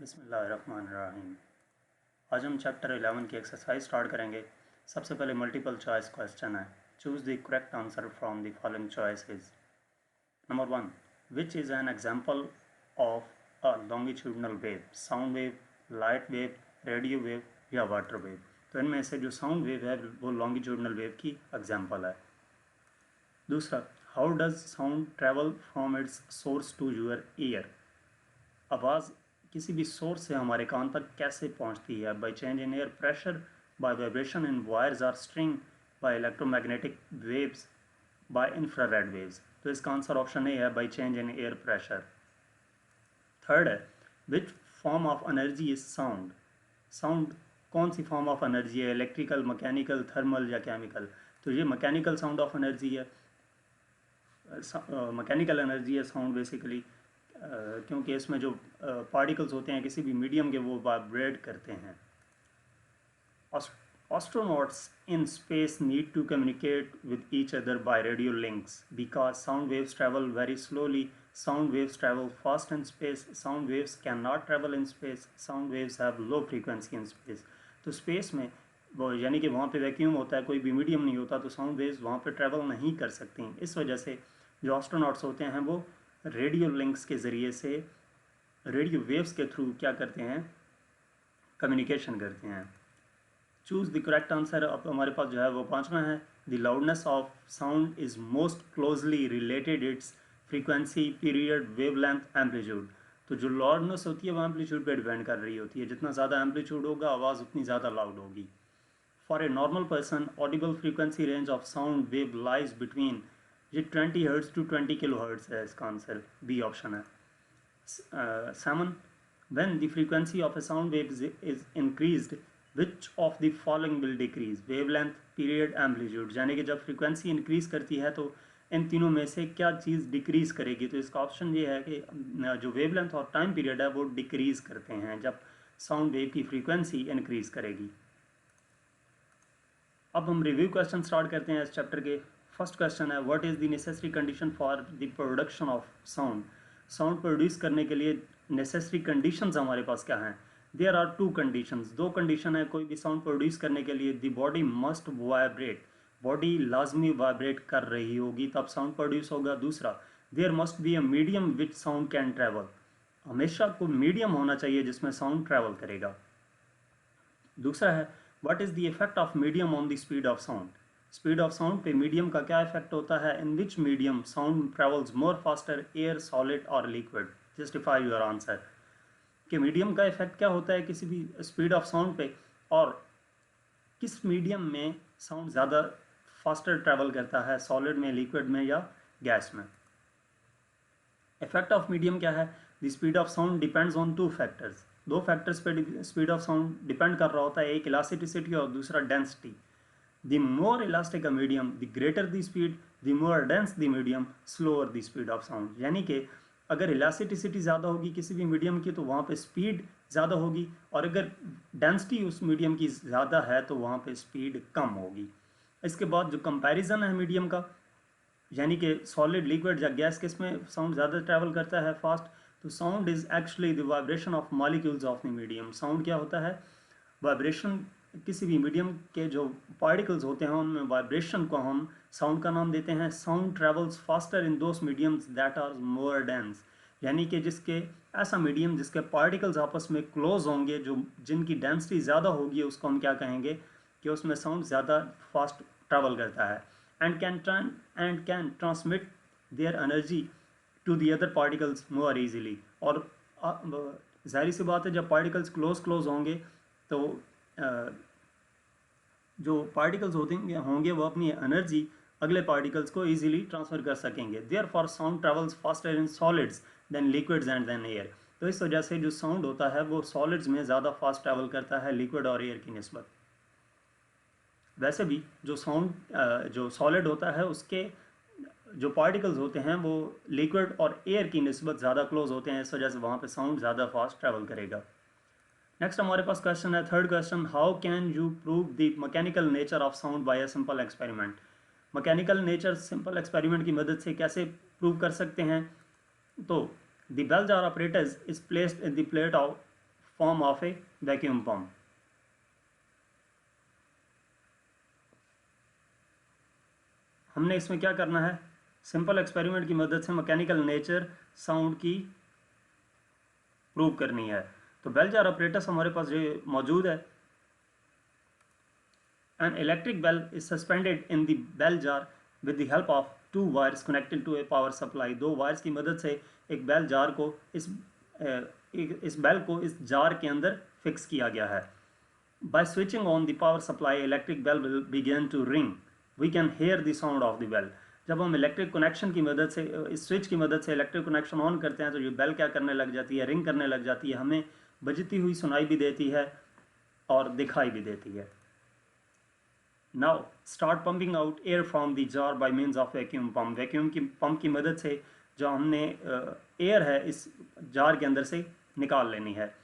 बिस्मिल्लाहिर्रहमानिर्रहीम। आज हम चैप्टर 11 की एक्सरसाइज स्टार्ट करेंगे। सबसे पहले मल्टीपल चॉइस क्वेश्चन है। Choose the correct answer from the following choices. Number 1, which is an example of a longitudinal wave? Sound wave, light wave, radio wave या water wave? तो इनमें से जो साउंड वेव है वो लॉन्गिट्यूडनल वेव की example है। दूसरा, how does sound travel from its source to your ear? आवाज़ किसी भी सोर्स से हमारे कान तक कैसे पहुंचती है? By change in air pressure, by vibration in wires और string, by electromagnetic waves, by infrared waves. तो इसका आंसर ऑप्शन ए है, by change in air pressure. Third है, which form of energy is sound? Sound कौन सी form of energy है? Electrical, mechanical, thermal या chemical? तो ये मैकेनिकल साउंड ऑफ एनर्जी है। मैकेनिकल एनर्जी है साउंड बेसिकली, क्योंकि इसमें जो पार्टिकल्स होते हैं किसी भी मीडियम के वो वाइब्रेट करते हैं। Astronauts in space need to communicate with each other by radio links because sound waves travel very slowly. Sound waves travel fast in space. Sound waves cannot travel in space. Sound waves have low frequency in space. तो space में वो यानी कि वहाँ पे vacuum होता है, कोई भी मीडियम नहीं होता, तो साउंड वेव्स वहाँ पे ट्रैवल नहीं कर सकती। इस वजह से जो एस्ट्रोनॉट्स होते हैं वो रेडियो लिंक्स के ज़रिए से, रेडियो वेव्स के थ्रू क्या करते हैं? कम्युनिकेशन करते हैं। Choose the correct answer. अब हमारे पास जो है वो पांचवा है, the loudness of sound is most closely related it's frequency, period, wavelength, amplitude. तो जो लाउडनेस होती है वो एम्पलीट्यूड पे डिपेंड कर रही होती है। जितना ज़्यादा एम्पलीट्यूड होगा आवाज़ उतनी ज़्यादा लाउड होगी। For a normal person Audible frequency range of sound wave lies between, ये 20 हर्ट्ज टू 20 किलो हर्ट्ज है। इसका आंसर बी ऑप्शन है। 7, when the frequency of a sound wave is increased, which of the following will decrease? Wavelength, period, amplitude। यानी कि जब frequency increase करती है तो इन तीनों में से क्या चीज़ डिक्रीज करेगी? तो इसका ऑप्शन ये है कि जो वेवलेंथ और टाइम पीरियड है वो डिक्रीज करते हैं जब साउंड वेव की फ्रीक्वेंसी इंक्रीज करेगी। अब हम रिव्यू क्वेश्चन स्टार्ट करते हैं इस चैप्टर के। फर्स्ट क्वेश्चन है, what is the necessary condition for the production of sound? Sound produce करने के लिए नेसेसरी कंडीशंस हमारे पास क्या हैं? देयर आर टू कंडीशंस, दो कंडीशन है कोई भी साउंड प्रोड्यूस करने के लिए। The body must vibrate, body लाजमी वाइब्रेट कर रही होगी तब साउंड प्रोड्यूस होगा। दूसरा, there must be a medium which sound can travel, हमेशा को मीडियम होना चाहिए जिसमें साउंड ट्रैवल करेगा। दूसरा है, what is the effect of medium on the speed of sound? Speed of sound पे मीडियम का क्या इफेक्ट होता है? In which medium sound travels more faster, air, solid और लिक्विड? Justify your answer. कि मीडियम का इफेक्ट क्या होता है किसी भी स्पीड ऑफ साउंड पे, और किस मीडियम में साउंड ज़्यादा फास्टर ट्रैवल करता है, सॉलिड में, लिक्विड में या गैस में? इफेक्ट ऑफ मीडियम क्या है? The speed of sound depends on two factors, दो फैक्टर्स पे स्पीड ऑफ साउंड डिपेंड कर रहा होता है, एक इलास्टिसिटी और दूसरा density. The more elastic a medium the greater the speed, the more dense the medium slower the speed of sound. यानी कि अगर इलास्टिसिटी ज़्यादा होगी किसी भी मीडियम की तो वहाँ पे स्पीड ज़्यादा होगी, और अगर डेंसिटी उस मीडियम की ज़्यादा है तो वहाँ पे स्पीड कम होगी। इसके बाद जो कंपैरिजन है मीडियम का, यानी कि सॉलिड, लिक्विड या गैस, किस में साउंड ज़्यादा ट्रैवल करता है फास्ट? तो sound is actually the vibration of molecules of the medium. Sound क्या होता है? वाइब्रेशन। किसी भी मीडियम के जो पार्टिकल्स होते हैं उनमें वाइब्रेशन को हम साउंड का नाम देते हैं। Sound travels faster in those mediums that are more dense, यानी कि जिसके ऐसा मीडियम जिसके पार्टिकल्स आपस में क्लोज होंगे, जो जिनकी डेंसिटी ज़्यादा होगी, उसको हम क्या कहेंगे कि उसमें साउंड ज़्यादा फास्ट ट्रैवल करता है। And can transmit their energy to the other particles more easily. और जाहिर सी बात है जब पार्टिकल्स क्लोज होंगे तो जो पार्टिकल्स होंगे वो अपनी एनर्जी अगले पार्टिकल्स को इजीली ट्रांसफ़र कर सकेंगे। Therefore sound travels faster in solids than liquids and then air. तो इस वजह से जो साउंड होता है वो सॉलिड्स में ज़्यादा फास्ट ट्रैवल करता है लिक्विड और एयर की निस्बत। वैसे भी जो साउंड जो सॉलिड होता है उसके जो पार्टिकल्स होते हैं वो लिक्विड और एयर की निस्बत ज़्यादा क्लोज होते हैं, इस वजह से वहाँ पे साउंड ज़्यादा फास्ट ट्रैवल करेगा। नेक्स्ट हमारे पास क्वेश्चन है, third question, how can you prove the mechanical nature of sound by a simple experiment? Mechanical nature simple experiment की मदद से कैसे प्रूव कर सकते हैं? तो the bell jar operators is placed in the plate of form of a vacuum pump. हमने इसमें क्या करना है, सिंपल एक्सपेरिमेंट की मदद से मैकेनिकल नेचर साउंड की प्रूव करनी है। तो बेल जार ऑपरेटर्स हमारे पास जो मौजूद है, an electric bell is suspended in the bell jar with the help of two wires connected to a power supply. दो वायर्स की मदद से एक बेल जार को इस बेल को इस जार के अंदर फिक्स किया गया है। By switching on the power supply electric bell will begin to ring, we can hear the sound of the bell. जब हम इलेक्ट्रिक कनेक्शन की मदद से, इस स्विच की मदद से इलेक्ट्रिक कनेक्शन ऑन करते हैं तो ये बेल क्या करने लग जाती है, रिंग करने लग जाती है, हमें बजती हुई सुनाई भी देती है और दिखाई भी देती है। Now start pumping out air from the jar bye means of vacuum pump. Vacuum की पंप की मदद से जो हमने एयर है इस जार के अंदर से निकाल लेनी है।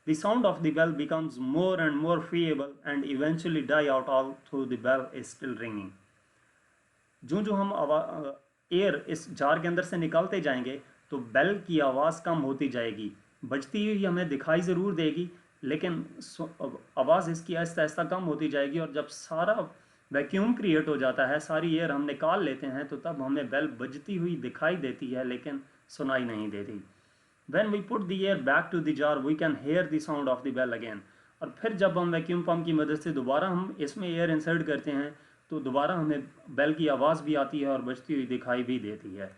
The sound of the bell becomes more and more feeble and eventually die out although the bell is still ringing. जो हम एयर इस जार के अंदर से निकालते जाएंगे तो बेल की आवाज़ कम होती जाएगी, बजती हुई हमें दिखाई ज़रूर देगी लेकिन आवाज़ इसकी आहिस्ता आहिस्ता कम होती जाएगी। और जब सारा वैक्यूम क्रिएट हो जाता है, सारी एयर हम निकाल लेते हैं, तो तब हमें बेल बजती हुई दिखाई देती है लेकिन सुनाई नहीं देती। When we put the air back to the jar, we can hear the sound of the bell again. और फिर जब हम वैक्यूम पंप की मदद से दोबारा हम इसमें एयर इंसर्ट करते हैं तो दोबारा हमें बेल की आवाज़ भी आती है और बजती हुई दिखाई भी देती है।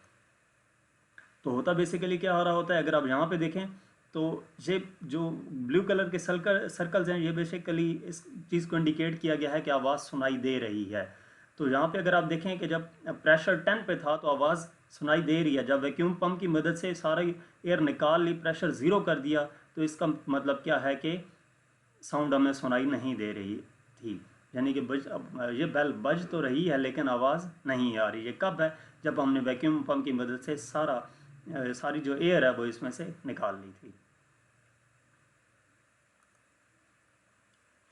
तो होता बेसिकली क्या हो रहा होता है, अगर आप यहाँ पे देखें तो ये जो ब्लू कलर के सर्कल्स हैं, ये बेसिकली इस चीज़ को इंडिकेट किया गया है कि आवाज़ सुनाई दे रही है। तो यहाँ पे अगर आप देखें कि जब प्रेशर 10 पे था तो आवाज़ सुनाई दे रही है, जब वैक्यूम पंप की मदद से सारी एयर निकाल ली, प्रेशर 0 कर दिया, तो इसका मतलब क्या है कि साउंड हमें सुनाई नहीं दे रही थी, यानी कि ये बेल बज तो रही है लेकिन आवाज़ नहीं आ रही। ये कब है, जब हमने वैक्यूम पंप की मदद से सारी जो एयर है वो इसमें से निकाल ली थी।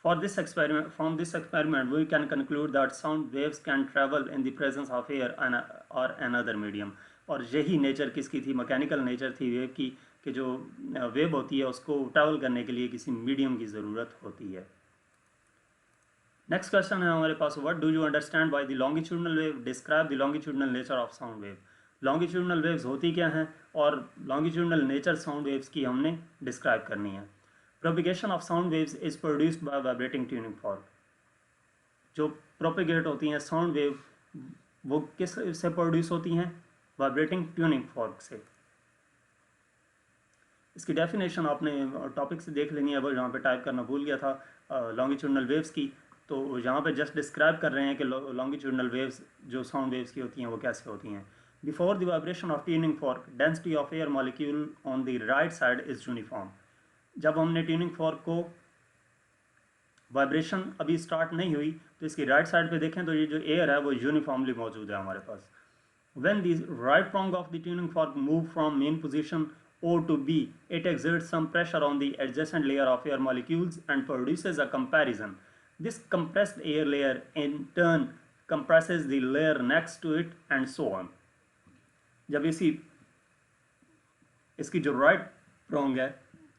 From this experiment, we can conclude that sound waves can travel in the presence of air or another medium. और यही नेचर किसकी थी, मैकेनिकल नेचर थी वेव की, कि जो वेव होती है उसको ट्रैवल करने के लिए किसी मीडियम की ज़रूरत होती है। नेक्स्ट क्वेश्चन है हमारे पास, what do you understand by the longitudinal wave, describe the longitudinal nature of sound wave. Longitudinal waves होती क्या हैं और लॉन्गिट्यूडनल नेचर साउंड वेव्स की हमने डिस्क्राइब करनी है। Propagation of sound waves is produced by vibrating tuning fork. जो propagate होती हैं साउंड वेव वो किस से प्रोड्यूस होती हैं, वाइब्रेटिंग ट्यूनिंग फॉर्क से। इसकी डेफिनेशन आपने टॉपिक से देख लेनी है, वो यहाँ पे टाइप करना भूल गया था लॉन्गिट्यूडनल वेव्स की। तो यहाँ पे जस्ट डिस्क्राइब कर रहे हैं कि लॉन्गिट्यूडनल वेव्स जो साउंड वेव्स की होती हैं वो कैसे होती हैं। Before the vibration of tuning fork, density of air molecule on the right side is uniform. जब हमने ट्यूनिंग फॉर्क को वाइब्रेशन अभी स्टार्ट नहीं हुई तो इसकी राइट साइड पे देखें तो ये जो एयर है वो यूनिफॉर्मली मौजूद है हमारे पास। When the right prong of the tuning fork move from mean position O to B, it exerts some pressure on the adjacent layer of air molecules and produces a comparison. This compressed air layer in turn compresses the layer next to it and so on. जब इसकी जो right prong है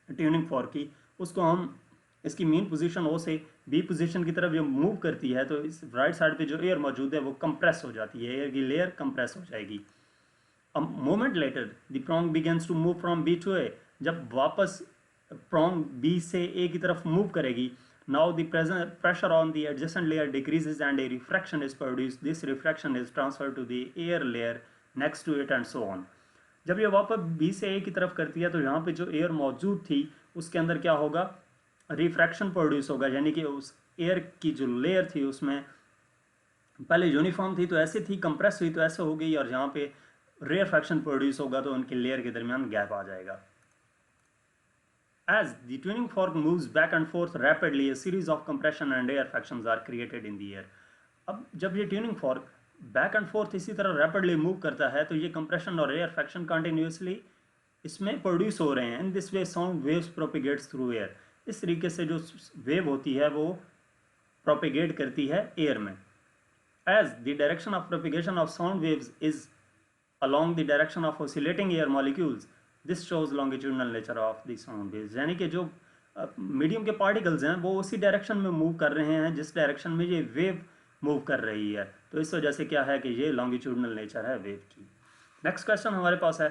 tuning fork की, उसको हम इसकी main position O से B position की तरफ जब मूव करती है तो इस राइट साइड पे जो एयर मौजूद है वो कंप्रेस हो जाती है, एयर की लेयर कंप्रेस हो जाएगी। A moment later, the prong begins to move from B to A. जब वापस prong B से A की तरफ मूव करेगी, now the pressure on the adjacent layer decreases and a refraction is produced. This refraction is transferred to the air layer next to it and so on. जब ये वापस B से A की तरफ करती है तो यहाँ पे जो एयर मौजूद थी उसके अंदर क्या होगा, रिफ्रैक्शन प्रोड्यूस होगा, यानी कि उस एयर की जो लेयर थी उसमें पहले यूनिफॉर्म थी तो ऐसे थी, कंप्रेस हुई तो ऐसे हो गई, और यहाँ पे रेयरफैक्शन प्रोड्यूस होगा तो उनकी लेयर के दरमियान गैप आ जाएगा। As the tuning fork moves back and forth rapidly, a series of compression and rarefactions are created in the air. अब जब ये tuning fork back and fourth इसी तरह रैपिडली मूव करता है तो ये कंप्रेशन और रेयरफैक्शन कंटिन्यूसली इसमें प्रोड्यूस हो रहे हैं। In this way sound waves propagates through air. इस तरीके से जो वेव होती है वो प्रोपिगेट करती है एयर में। As the direction of propagation of sound waves is along the direction of oscillating air molecules, this shows longitudinal nature of the sound waves। यानी कि जो मीडियम के पार्टिकल्स हैं वो उसी डायरेक्शन में मूव कर रहे हैं जिस डायरेक्शन में ये वेव मूव कर रही है, तो इस वजह से क्या है कि ये लॉन्गिट्यूडनल नेचर है वेव की। नेक्स्ट क्वेश्चन हमारे पास है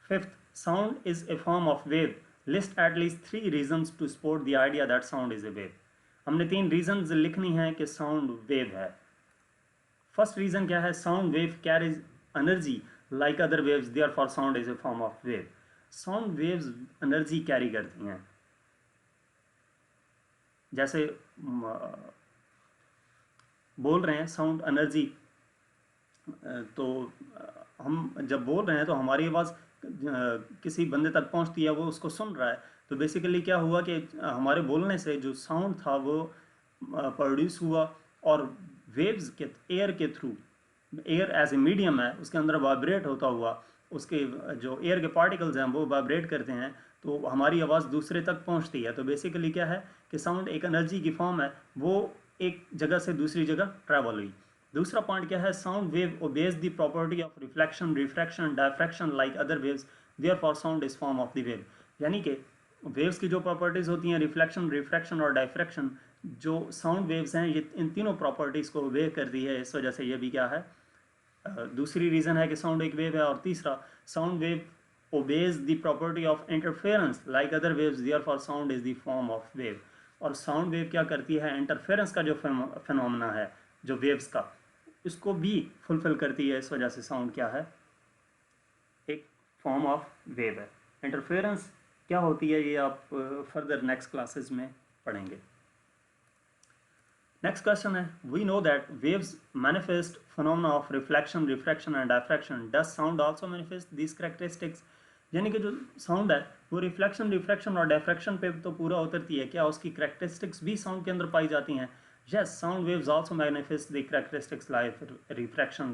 fifth, sound is a form of wave, list at least 3 reasons to support the idea that sound is a wave. हमने 3 रीजंस लिखनी है कि साउंड वेव है। फर्स्ट रीजन क्या है, sound wave carries energy like other waves, therefore sound is a form of wave. Sound waves energy carry करती हैं, जैसे बोल रहे हैं साउंड एनर्जी, तो हम जब बोल रहे हैं तो हमारी आवाज़ किसी बंदे तक पहुंचती है, वो उसको सुन रहा है, तो बेसिकली क्या हुआ कि हमारे बोलने से जो साउंड था वो प्रोड्यूस हुआ, और वेव्स के एयर के through, air as a medium है उसके अंदर वाइब्रेट होता हुआ उसके जो एयर के पार्टिकल्स हैं वो वाइब्रेट करते हैं, तो हमारी आवाज़ दूसरे तक पहुंचती है। तो बेसिकली क्या है कि साउंड एक एनर्जी की फॉर्म है, वो एक जगह से दूसरी जगह ट्रैवल हुई। दूसरा पॉइंट क्या है, sound wave obeys the property of reflection, refraction, diffraction like other waves, therefore sound is form of the wave. यानी कि वेव्स की जो प्रॉपर्टीज़ होती हैं, रिफ्लेक्शन, रिफ्रैक्शन और डायफ्रैक्शन, जो साउंड वेव्स हैं ये इन तीनों प्रॉपर्टीज़ को ओबे करती है, इस वजह से ये भी क्या है दूसरी रीज़न है कि साउंड एक वेव है। और तीसरा, sound wave obeys the property of interference like other waves, therefore sound is the form of wave. और साउंड वेव क्या करती है, इंटरफेरेंस का जो फिनोमेना है जो वेव्स का, इसको भी फुलफिल करती है, इस वजह से साउंड क्या है एक फॉर्म ऑफ वेव है। इंटरफेरेंस क्या होती है ये आप फर्दर नेक्स्ट क्लासेस में पढ़ेंगे। नेक्स्ट क्वेश्चन है, we know that waves manifest phenomena of reflection, refraction and diffraction, does sound also manifest this characteristics. यानी कि जो साउंड है वो रिफ्लेक्शन, रिफ्रैक्शन और डायफ्रैक्शन पे तो पूरा उतरती है, क्या उसकी कैरेक्टरिस्टिक्स भी साउंड के अंदर पाई जाती हैं? Yes, sound waves also manifest the characteristics like refraction,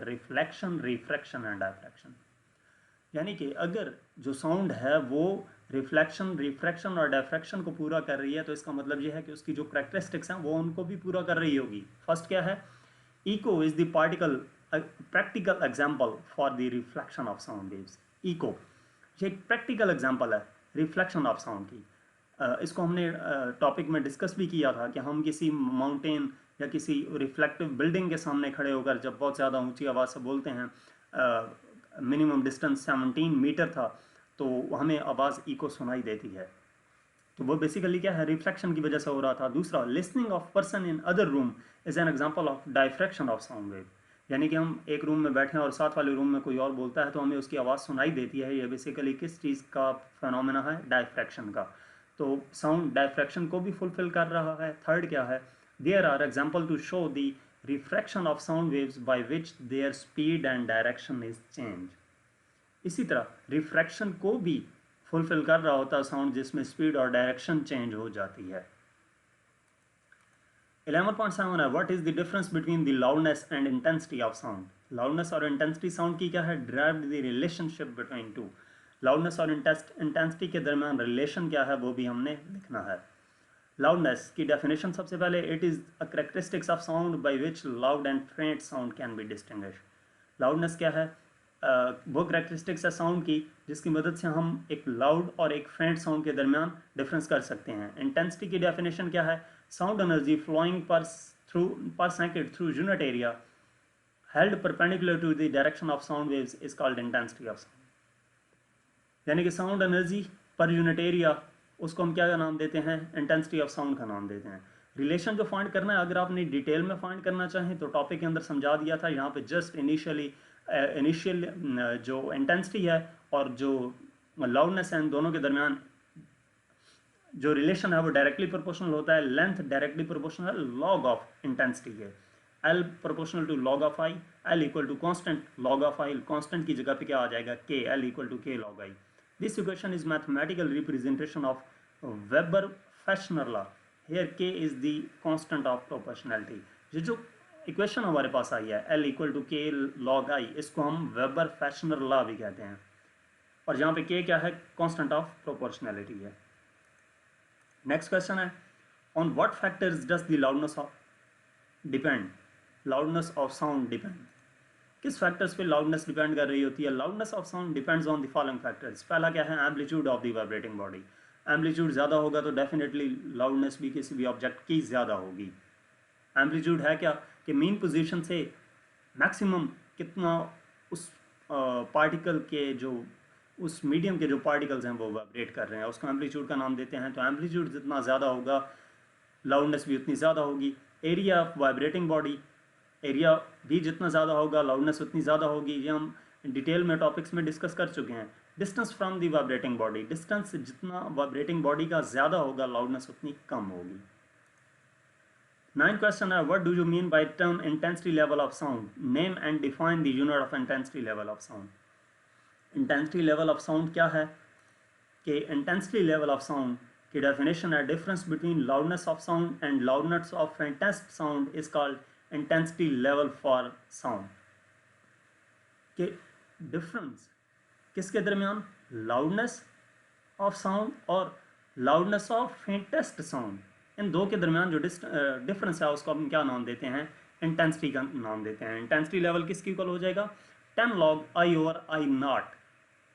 reflection, refraction and diffraction। यानी कि अगर जो साउंड है वो रिफ्लेक्शन, रिफ्रैक्शन और डायफ्रैक्शन को पूरा कर रही है, तो इसका मतलब ये है कि उसकी जो कैरेक्टरिस्टिक्स हैं वो उनको भी पूरा कर रही होगी। फर्स्ट क्या है, eco is the particle practical example for the reflection of sound waves. Eco ये एक प्रैक्टिकल एग्जाम्पल है रिफ्लेक्शन ऑफ साउंड की। इसको हमने टॉपिक में डिस्कस भी किया था कि हम किसी माउंटेन या किसी रिफ्लेक्टिव बिल्डिंग के सामने खड़े होकर जब बहुत ज़्यादा ऊंची आवाज़ से बोलते हैं, मिनिमम डिस्टेंस 17 मीटर था, तो हमें आवाज़ इको सुनाई देती है, तो वो बेसिकली क्या है, रिफ्लेक्शन की वजह से हो रहा था। दूसरा, listening of person in other room is an example of diffraction of sound wave. यानी कि हम एक रूम में बैठे हैं और साथ वाले रूम में कोई और बोलता है तो हमें उसकी आवाज़ सुनाई देती है, ये बेसिकली किस चीज़ का फिनोमेना है, डायफ्रैक्शन का। तो साउंड डायफ्रैक्शन को भी फुलफिल कर रहा है। थर्ड क्या है, there are example to show the refraction of sound waves by which there speed and direction is change. इसी तरह रिफ्रैक्शन को भी फुलफिल कर रहा होता है साउंड, जिसमें स्पीड और डायरेक्शन चेंज हो जाती है। 11.7 है, what is the difference between the loudness and intensity of sound. Loudness और इंटेंसिटी साउंड की क्या है, derived the relationship between two. Loudness और इंटेंसिटी के दरमियान रिलेशन क्या है वो भी हमने लिखना है। लाउडनेस की डेफिनेशन सबसे पहले, it is a characteristics of sound by which loud and faint sound can be distinguish. Loudness क्या है, वो कैरेक्टरिस्टिक्स है साउंड की जिसकी मदद से हम एक लाउड और एक फेंट साउंड के दरमियान डिफरेंस कर सकते हैं। इंटेंसिटी की डेफिनेशन क्या है, sound energy flowing per second through unit area held perpendicular to the direction of sound waves is called intensity of sound. यानी कि sound energy per unit area, उसको हम क्या का नाम देते हैं, इंटेंसिटी ऑफ साउंड का नाम देते हैं। रिलेशन जो फाइंड करना है, अगर आपने डिटेल में फाइंड करना चाहें तो टॉपिक के अंदर समझा दिया था। यहाँ पे जस्ट इनिशियल जो इंटेंसिटी है और जो लाउडनेस है, इन दोनों के दरमियान जो रिलेशन है वो डायरेक्टली प्रोपोर्शनल होता है। लेंथ डायरेक्टली प्रोपोर्शनल है लॉग ऑफ इंटेंसिटी है, L proportional to log of I, L equal to constant log of I. Constant की जगह पे क्या आ जाएगा, K, L equal to K log I. This equation is mathematical representation of Weber-Fechner law. Here K is the constant of proportionality. ये जो equation हमारे पास आई है L equal to K log I, इसको हम Weber-Fechner law भी कहते हैं, और यहाँ पे K क्या है, constant of proportionality है। नेक्स्ट क्वेश्चन है, on what factors does the loudness of depend? Loudness of sound depend. किस फैक्टर्स पे लाउडनेस डिपेंड कर रही होती है? Loudness of sound depends on the following factors. पहला क्या है, amplitude of the vibrating body. Amplitude ज़्यादा होगा तो डेफिनेटली लाउडनेस भी किसी भी ऑब्जेक्ट की ज़्यादा होगी। एम्पलीट्यूड है क्या कि मीन पोजीशन से मैक्सिमम कितना उस पार्टिकल के जो उस मीडियम के जो पार्टिकल्स हैं वो वाइब्रेट कर रहे हैं, उसको एम्पलीट्यूड का नाम देते हैं। तो एम्पलीट्यूड जितना ज़्यादा होगा लाउडनेस भी उतनी ज़्यादा होगी। Area of vibrating body, area भी जितना ज़्यादा होगा लाउडनेस उतनी ज़्यादा होगी। ये हम डिटेल में टॉपिक्स में डिस्कस कर चुके हैं। Distance from the vibrating body, distance जितना वाइब्रेटिंग बॉडी का ज़्यादा होगा लाउडनेस उतनी कम होगी। 9 क्वेश्चन है, what do you mean by term intensity level of sound, name and define the unit of intensity level of sound. Intensity level of sound क्या है कि इंटेंसिटी लेवल ऑफ साउंड की डेफिनेशन है, difference between loudness of sound and loudness of intense sound is called intensity level for sound. के difference किसके दरमियान, loudness of sound और loudness of faintest sound, इन दो के दरमियान जो डिफरेंस है उसको हम क्या नाम देते हैं, इंटेंसिटी का नाम देते हैं। इंटेंसिटी लेवल किसकी इक्वल हो जाएगा, 10 log I over I naught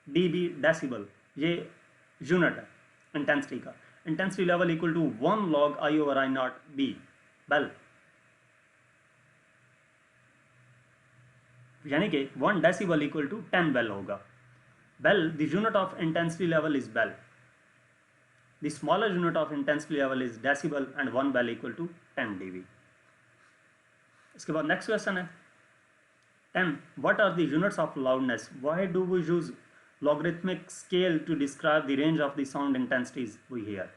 dB decibel, ये यूनिट है इंटेंसिटी का। Intensity level equal to 1 log I over I naught B bel, यानी कि 1 डेसिबल इक्वल टू 10 बेल होगा। Bel, the unit of intensity level is bel. The smaller unit of intensity level is decibel and 1 bell equal to 10 dB. इसके बाद next question है 10. What are the units of loudness? Why do we use logarithmic scale to describe the range of the sound intensities we hear?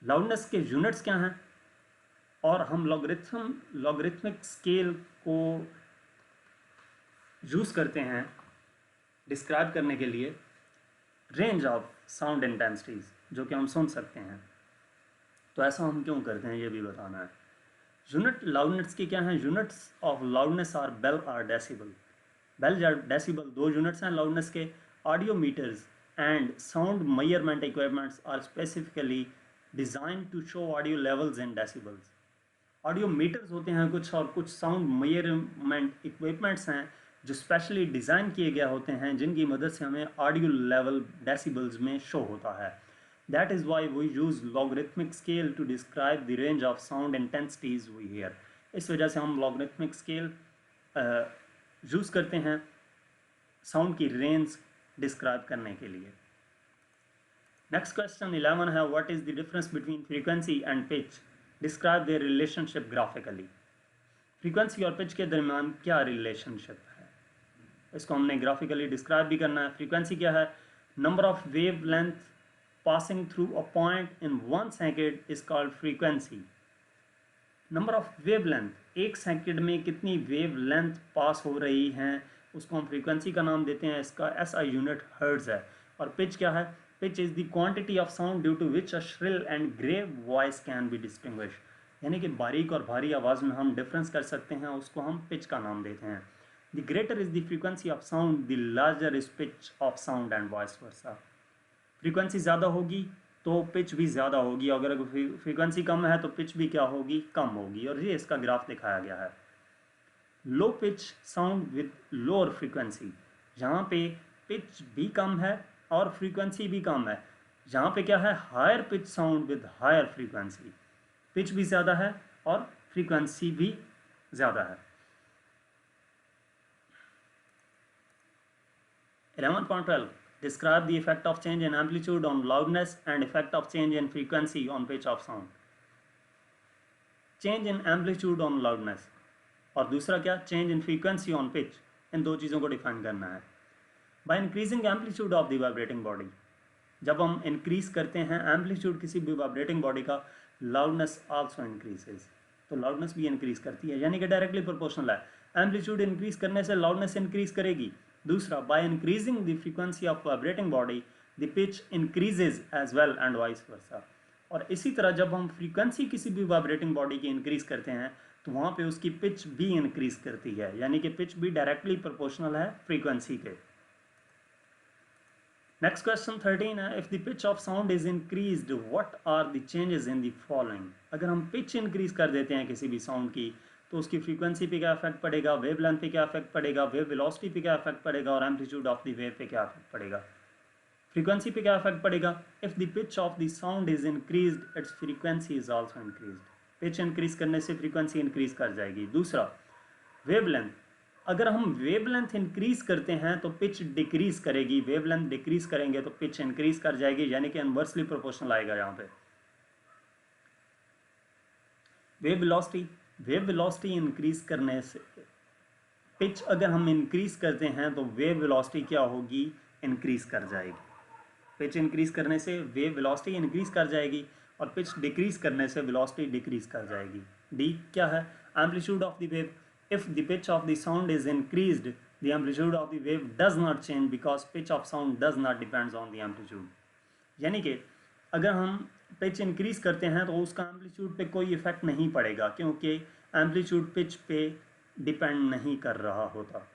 Loudness के units क्या हैं और हम logarithmic scale को use करते हैं डिस्क्राइब करने के लिए रेंज ऑफ साउंड इंटेंसिटीज जो कि हम सुन सकते हैं। तो ऐसा हम क्यों करते हैं ये भी बताना है। यूनिट लाउडनेस की क्या हैं, units of loudness are bel or decibel. Bel या डेसिबल दो यूनिट्स हैं लाउडनेस के। Audio meters and sound measurement equipments are specifically design to show audio levels in decibels. Audio meters होते हैं कुछ और कुछ साउंड मेजरमेंट इक्विपमेंट्स हैं जो स्पेशली डिज़ाइन किए गए होते हैं जिनकी मदद से हमें ऑडियो लेवल डेसिबल्स में शो होता है। That is why we use logarithmic scale to describe the range of sound intensities we hear. इस वजह से हम लॉगरिथमिक स्केल यूज़ करते हैं साउंड की रेंज डिस्क्राइब करने के लिए। नेक्स्ट क्वेश्चन 11 है, what is the difference between frequency and pitch, describe their relationship graphically. Frequency और पिच के दरमियान क्या रिलेशनशिप है, इसको हमने ग्राफिकली डिस्क्राइब भी करना है। फ्रीक्वेंसी क्या है, number of wave length passing through a point in 1 second is called frequency. Number of wave length, 1 second में कितनी वेव लेंथ पास हो रही हैं उसको हम फ्रीक्वेंसी का नाम देते हैं। इसका SI यूनिट हर्ट्ज है। और पिच क्या है, pitch is the quantity of sound due to which a shrill and grave voice can be distinguish, यानी कि बारीक और भारी आवाज़ में हम डिफरेंस कर सकते हैं, उसको हम पिच का नाम देते हैं। The greater is the frequency of sound, the larger is pitch of sound and vice versa. Frequency ज़्यादा होगी तो पिच भी ज़्यादा होगी, अगर फ्रीक्वेंसी कम है तो पिच भी क्या होगी, कम होगी। और ये इसका ग्राफ दिखाया गया है। Low pitch sound with lower frequency, यहाँ पे पिच भी कम है और फ्रीक्वेंसी भी कम है। यहाँ पे क्या है, higher pitch sound with higher frequency, pitch भी ज़्यादा है और फ्रीक्वेंसी भी ज़्यादा है। 11.12 describe the effect of change in amplitude on loudness and effect of change in frequency on pitch of sound. Change in amplitude on loudness और दूसरा क्या, change in frequency on pitch, इन दो चीज़ों को डिफाइन करना है। By increasing amplitude of the vibrating body, जब हम इंक्रीज करते हैं एम्पलीट्यूड किसी भी वाइब्रेटिंग बॉडी का, लाउडनेस आल्सो इंक्रीजेज, तो लाउडनेस भी इंक्रीज करती है, यानी कि डायरेक्टली प्रोपोर्शनल है। एम्पलीट्यूड इंक्रीज करने से लाउडनेस इंक्रीज करेगी। दूसरा, by increasing the frequency of vibrating body the pitch increases as well and vice versa. और इसी तरह जब हम फ्रीक्वेंसी किसी भी वाइब्रेटिंग बॉडी की इंक्रीज करते हैं तो वहाँ पे उसकी पिच भी इंक्रीज करती है, यानी कि पिच भी डायरेक्टली प्रोपोर्शनल है फ्रीक्वेंसी के। नेक्स्ट क्वेश्चन 13 है, if the pitch of sound is increased what are the changes in the following. अगर हम पिच इंक्रीज कर देते हैं किसी भी साउंड की तो उसकी फ्रीक्वेंसी पे क्या इफेक्ट पड़ेगा, वेव लेंथ पे क्या इफेक्ट पड़ेगा, वेव वेलोसिटी पे क्या इफेक्ट पड़ेगा और एम्पलीट्यूड ऑफ द वेव पे क्या इफेक्ट पड़ेगा। फ्रीक्वेंसी पे क्या इफेक्ट पड़ेगा? If the pitch of the sound is increased it's frequency is also increased. Pitch increase करने से फ्रीक्वेंसी इंक्रीज कर जाएगी। दूसरा, वेवलेंथ, अगर हम वेवलेंथ इंक्रीज करते हैं तो पिच डिक्रीज करेगी, वेवलेंथ डिक्रीज करेंगे तो पिच इंक्रीज कर जाएगी, यानी कि इनवर्सली प्रोपोर्शनल आएगा यहाँ पे। वेव वेलोसिटी इंक्रीज करने से, पिच अगर हम इंक्रीज करते हैं तो वेव वेलोसिटी क्या होगी? इंक्रीज कर जाएगी। पिच इंक्रीज करने से वेव वेलोसिटी इंक्रीज कर जाएगी और पिच डिक्रीज करने से वेलोसिटी डिक्रीज कर जाएगी। डी क्या है? Amplitude of the wave, if the pitch of the sound is increased the amplitude of the wave does not change because pitch of sound does not depends on the amplitude. यानी कि अगर हम pitch increase करते हैं तो उसका amplitude पे कोई इफेक्ट नहीं पड़ेगा, क्योंकि एम्पलीट्यूड पिच पे डिपेंड नहीं कर रहा होता।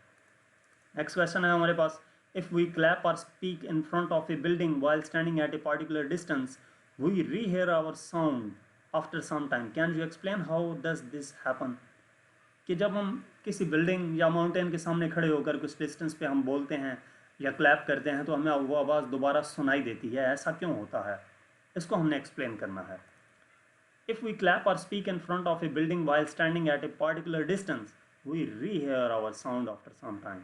नेक्स्ट क्वेश्चन है हमारे पास, इफ वी क्लैप और speak in front of a building while standing at a particular distance we rehear our sound after some time, can you explain how does this happen? कि जब हम किसी building या mountain के सामने खड़े होकर कुछ डिस्टेंस पे हम बोलते हैं या क्लैप करते हैं तो हमें वो आवाज़ दोबारा सुनाई देती है, ऐसा क्यों होता है? इसको हमने एक्सप्लेन करना है। इफ़ वी क्लैप और speak in front of a building while standing at a particular distance we rehear our sound after some time.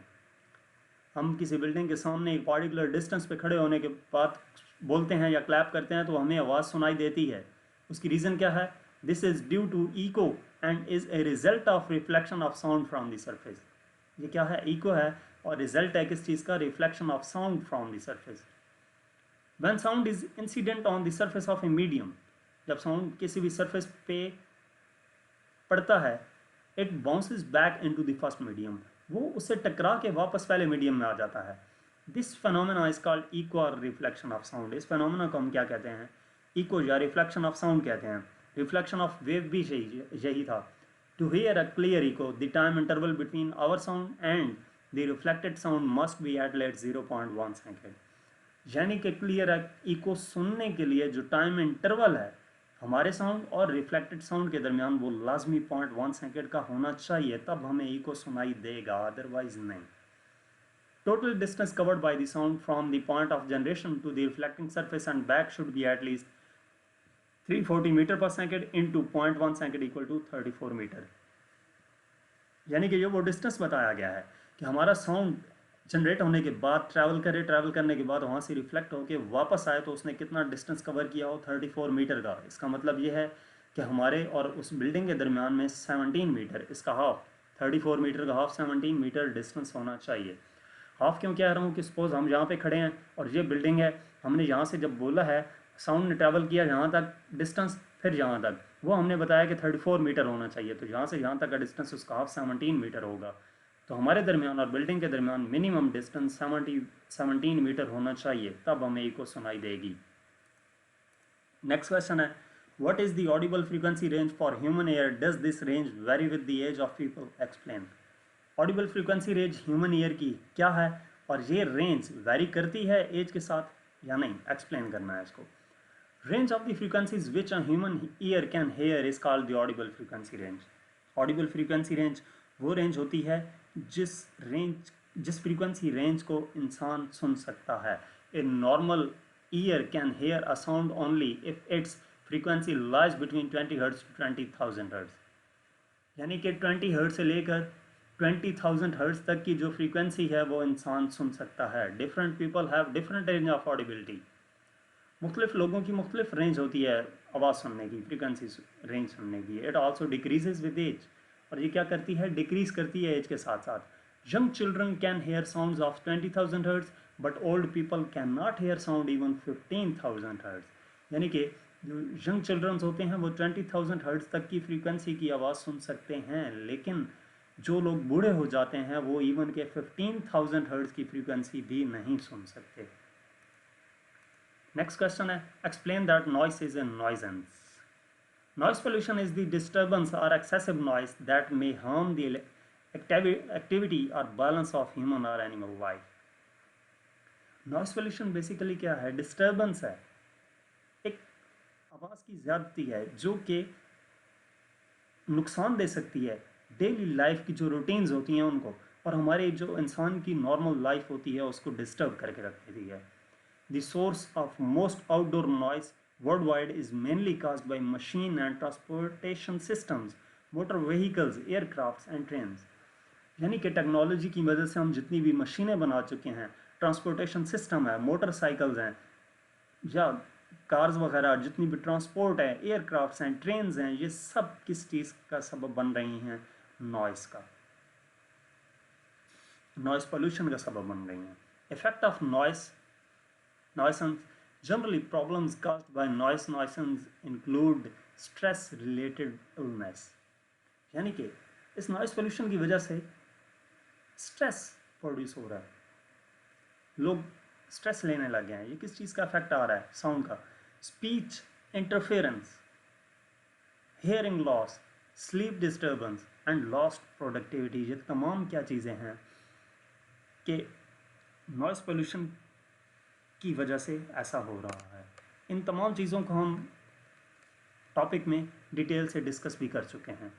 हम किसी बिल्डिंग के सामने एक पर्टिकुलर डिस्टेंस पे खड़े होने के बाद बोलते हैं या क्लैप करते हैं तो हमें आवाज़ सुनाई देती है। उसकी रीज़न क्या है? This is due to echo and is a result of reflection of sound from the surface. ये क्या है? इको है और रिजल्ट है किस चीज़ का? Reflection of sound from the surface. When sound is incident on the surface of a medium, जब sound किसी भी सरफेस पे पड़ता है, it bounces back into the first medium, वो उससे टकरा के वापस पहले मीडियम में आ जाता है। This phenomena is called echo और रिफ्लेक्शन ऑफ साउंड। इस फेनोमेना को हम क्या कहते हैं? इको या रिफ्लेक्शन ऑफ साउंड कहते हैं। रिफ्लेक्शन ऑफ वेव भी यही था। To hear a clear echo the time interval between our sound and the reflected sound must be at least 0.1 second. यानी कि क्लियर इको सुनने के लिए जो टाइम इंटरवल है हमारे साउंड और रिफ्लेक्टेड साउंड के दरमियान वो लाजमी 0.1 सेकेंड का होना चाहिए, तब हमें इको सुनाई देगा, अदरवाइज नहीं। Total distance covered by the sound from the point of generation to the reflecting surface and back should be at least 340 metre per second into 0.1 second equal to 34 metre. यानी कि ये वो distance बताया गया है कि हमारा साउंड जनरेट होने के बाद ट्रैवल करने के बाद वहाँ से रिफ्लेक्ट होकर वापस आए तो उसने कितना डिस्टेंस कवर किया हो? 34 मीटर का। इसका मतलब ये है कि हमारे और उस बिल्डिंग के दरमियान में 17 मीटर, इसका हाफ 34 मीटर का हाफ 17 मीटर डिस्टेंस होना चाहिए। हाफ क्यों कह रहा हूँ कि सपोज हम यहाँ पे खड़े हैं और ये बिल्डिंग है, हमने यहाँ से जब बोला है साउंड ने ट्रैवल किया यहाँ तक डिस्टेंस, फिर यहाँ तक, वो हमने बताया कि 34 मीटर होना चाहिए, तो यहाँ से यहाँ तक का डिस्टेंस उसका हाफ 17 मीटर होगा। तो हमारे दरमियान और बिल्डिंग के दरमियान मिनिमम डिस्टेंस 17 मीटर होना चाहिए, तब हमें इको सुनाई देगी। नेक्स्ट क्वेश्चन है, what is the audible frequency range for human ear? Does this range vary with the age of people? Explain. Audible frequency range human ear की क्या है और ये रेंज वेरी करती है एज के साथ या नहीं? एक्सप्लेन करना है इसको। Range of the frequencies which a human ear can here is called the audible frequency range. Audible frequency range वो रेंज होती है जिस फ्रीक्वेंसी रेंज को इंसान सुन सकता है। A normal ear can hear a sound only if its frequency lies between 20 hertz to 20,000 hertz. यानी कि 20 हर्ट्ज से लेकर 20,000 हर्ट्ज तक की जो फ्रीक्वेंसी है वो इंसान सुन सकता है। Different people have different range of audibility. मुख्तलिफ लोगों की मुख्तलिफ रेंज होती है आवाज़ सुनने की, फ्रीक्वेंसी रेंज सुनने की। It also decreases with age, और ये क्या करती है? डिक्रीज करती है एज के साथ साथ। Young children can hear sounds of 20,000 hertz but old people can not here sound even 15,000 hertz. यानी कि जो यंग चिल्ड्रंस होते हैं वो 20,000 हर्ट्ज तक की फ्रीक्वेंसी की आवाज़ सुन सकते हैं, लेकिन जो लोग बूढ़े हो जाते हैं वो इवन के 15,000 हर्ट्ज की फ्रीक्वेंसी भी नहीं सुन सकते। नेक्स्ट क्वेश्चन है, explain that noise is a nuisance. Noise pollution is the disturbance or excessive noise that may harm the activity or balance of human or animal life. Noise pollution basically क्या है? Disturbance है, एक आवाज़ की ज़्यादती है जो कि नुकसान दे सकती है डेली लाइफ की जो रूटीन्स होती हैं उनको, और हमारे जो इंसान की नॉर्मल लाइफ होती है उसको डिस्टर्ब करके रख देती है। The source of most outdoor noise worldwide is mainly caused by machine and transportation systems, motor vehicles, aircrafts and trains. यानी कि टेक्नोलॉजी की वजह से हम जितनी भी मशीनें बना चुके हैं, ट्रांसपोर्टेशन सिस्टम है, मोटरसाइकिल्स हैं या कार्स वगैरह, जितनी भी ट्रांसपोर्ट है, एयरक्राफ्ट्स हैं, ट्रेन्स हैं, ये सब किस चीज़ का सबब बन रही हैं? नॉइस का, नॉइस पोल्यूशन का सबब बन रही हैं. Effect of nuisance. Generally, problems caused by nuisance include stress related illness. यानी कि इस नॉइस पोल्यूशन की वजह से स्ट्रेस प्रोड्यूस हो रहा है, लोग स्ट्रेस लेने लगे हैं. ये किस चीज़ का इफेक्ट आ रहा है? साउंड का. Speech interference, hearing loss, sleep disturbance and lost productivity. ये तमाम क्या चीज़ें हैं कि नॉइस पोल्यूशन की वजह से ऐसा हो रहा है. इन तमाम चीज़ों को हम टॉपिक में डिटेल से डिस्कस भी कर चुके हैं.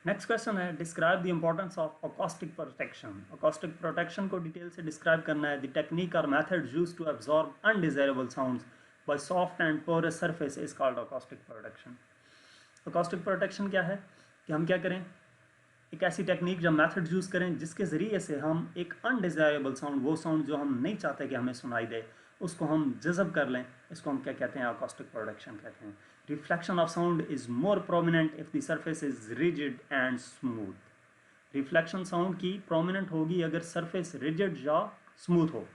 नेक्स्ट क्वेश्चन है, describe the importance of acoustic protection. Acoustic protection को डिटेल से डिस्क्राइब करना है. The technique or method used to absorb undesirable sounds by soft and porous surface is called acoustic protection. Acoustic protection क्या है कि हम क्या करें, एक ऐसी टेक्निक या मेथड यूज़ करें जिसके ज़रिए से हम एक अनडिज़ायरेबल साउंड, वो साउंड जो हम नहीं चाहते कि हमें सुनाई दे, उसको हम जज़ब कर लें. इसको हम क्या कहते हैं? अकॉस्टिक प्रोटेक्शन कहते हैं. Reflection of sound is more prominent if the surface is rigid and smooth. Reflection sound की प्रोमिनेंट होगी अगर सरफेस रिजिड या स्मूथ हो,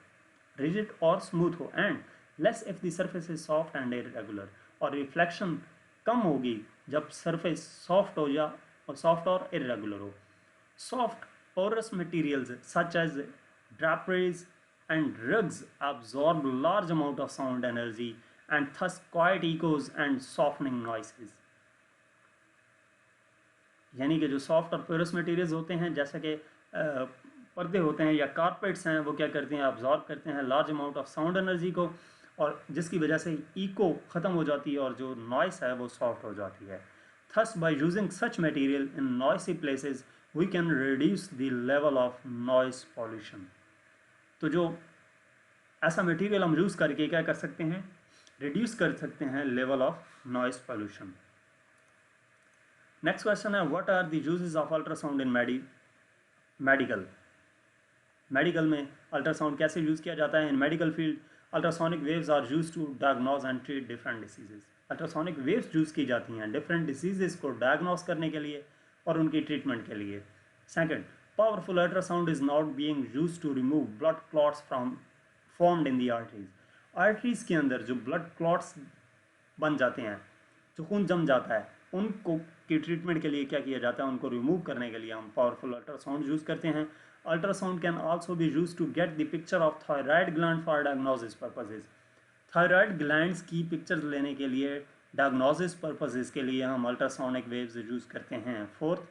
रिजिड और स्मूथ हो, and less if the surface is soft and irregular. और रिफ्लेक्शन कम होगी जब सरफेस सॉफ्ट हो या सॉफ्ट और इरेगुलर हो. Soft porous materials such as draperies and rugs absorb large amount of sound energy and thus quiet echoes and softening noises. यानी कि जो सॉफ्ट और पोरस मटेरियल्स होते हैं, जैसे कि पर्दे होते हैं या कारपेट्स हैं, वो क्या करते हैं? अब्जॉर्ब करते हैं large amount of sound energy को, और जिसकी वजह से इको ख़त्म हो जाती है और जो नॉइस है वो सॉफ्ट हो जाती है. Thus, by using such material in noisy places, we can reduce the level of noise pollution. तो जो ऐसा मटेरियल हम यूज़ करके क्या कर सकते हैं? रिड्यूस कर सकते हैं level of noise pollution. Next question है, what are the uses of ultrasound in medical. Medical में अल्ट्रासाउंड कैसे यूज़ किया जाता है? In medical field, ultrasonic waves are used to diagnose and treat different diseases. Ultrasonic waves use की जाती हैं different diseases को डायग्नोस करने के लिए और उनकी ट्रीटमेंट के लिए. Second, powerful ultrasound is not being used to remove blood clots from formed in the arteries. Arteries के अंदर जो ब्लड क्लॉट्स बन जाते हैं, जो खून जम जाता है, उनको की ट्रीटमेंट के लिए क्या किया जाता है? उनको रिमूव करने के लिए हम पावरफुल अल्ट्रासाउंड यूज़ करते हैं. Ultrasound can also be used to get the picture of thyroid gland for diagnosis purposes. Thyroid glands की पिक्चर्स लेने के लिए, डायग्नोसिस पर्पसेस के लिए हम अल्ट्रासोनिक वेव्स यूज़ करते हैं. Fourth,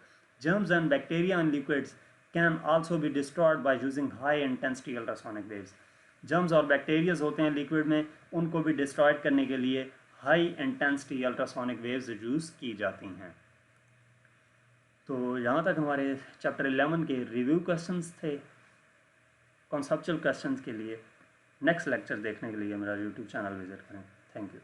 germs and bacteria in liquids can also be destroyed by using high intensity ultrasonic waves. Germs और बैक्टीरियाज होते हैं लिक्विड में, उनको भी डिस्ट्रॉयड करने के लिए high intensity ultrasonic waves use की जाती हैं. तो यहाँ तक हमारे चैप्टर 11 के रिव्यू क्वेश्चंस थे. कॉन्सेप्चुअल क्वेश्चंस के लिए नेक्स्ट लेक्चर देखने के लिए मेरा यूट्यूब चैनल विजिट करें. Thank you.